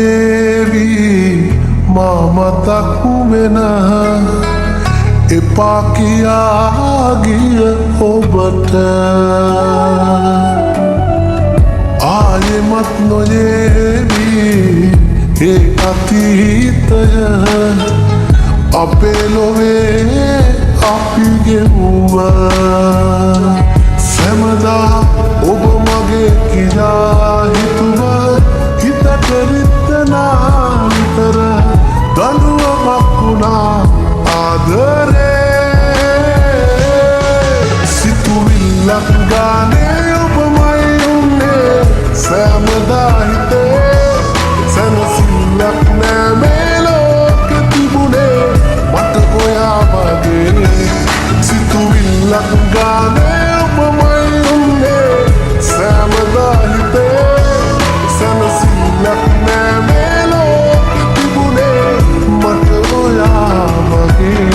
නොයේවි මමතක් වෙන එපා කියා ගිය ඔබට ආයෙමත් නොයේවි ඒ අතීතය අපේ ලොවේ අපි ගෙවුවා සැමදා ඔබ මගේ කියා හිතුව හිතට රිද්දනා විතර දඬුවමක් වුණා ආදරේ සිතුවිල්ලක් ගානේ ඔබමයි උන්නේ සැමදා හිතේ සැනසෙල්ලක් නෑ මේ ලෝකෙ තිබුණේ මට ඔයා වගේ සිතුවිල්ලක් ගානේ ඔබමයි උන්නේ සැමදා හිතේ සැනසෙල්ලක් නෑ මේ ලෝකෙ තිබුණේ මට ඔයා වගේ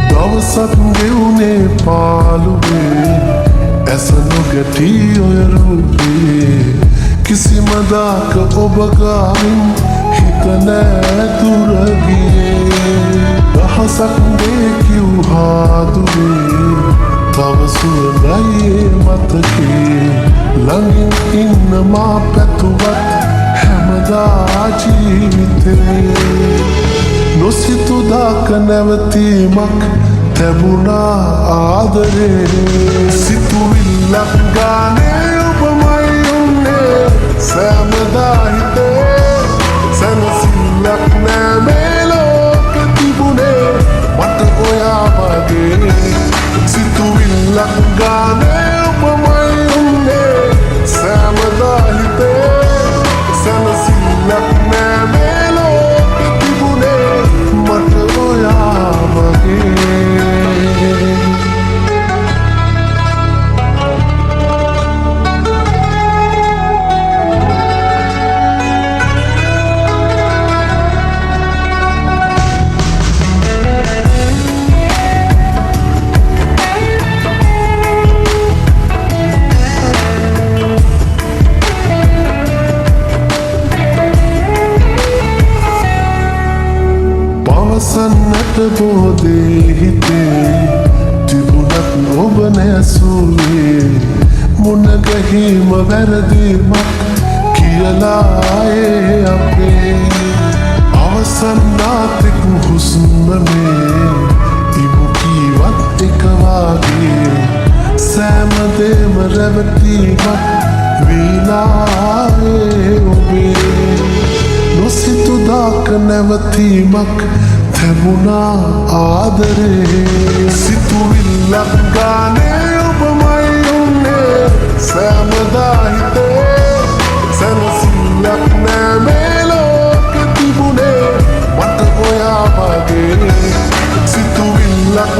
දවසක් ගෙවුනේ පාළුවේ ඇස නොගැටි ඔය රූපේ කිසිම දාක ඔබ ගාමින් හිත නෑ දුර ගියේ දහසක් දේ කිව්හා දුවේ තව සුවඳයි මතකේ ළඟින් ඉන්න මා පැතුවත් හැමදා ජීවිතේ නොසිතුදාක නැවතීමක් තැබුණා ආදරේ සිතුවිල්ලක් ගානේ ඔබමයි උන්නේ සැමදා හිතේ සැනසෙල්ලක් නෑ මේ ලෝකෙ තිබුණේ මට ඔයා වගේ සිතුවිල්ලක් ගානේ ඔබමයි උන්නේ සැමදා හිතේ සැනසෙල්ලක් නෑ මේ ලෝකෙ තිබුණේ මට ඔයා වගේ පවසන්නට බෝදේ හිතේ තිබුණත් ඔබ නැසුවේ මුණගැහීම වැරදීමක් කියලායේ අපේ අවසන්නාතෙක් හුස්මනේ ඉමු කීවත් එක වාගේ සෑමදේම රැවටීමක් වීලායේ ඔබේ නොසිතුදාක නැවතීමක් තැබුණා ආදරේ සිතුවිල්ලක් ගානේ ඔබමයි උන්නේ සැමදා හිතේ සැනසෙල්ලක් නෑ මේ ලෝකෙ තිබුණේ මට ඔයා වගේ සිතුවිල්ලක්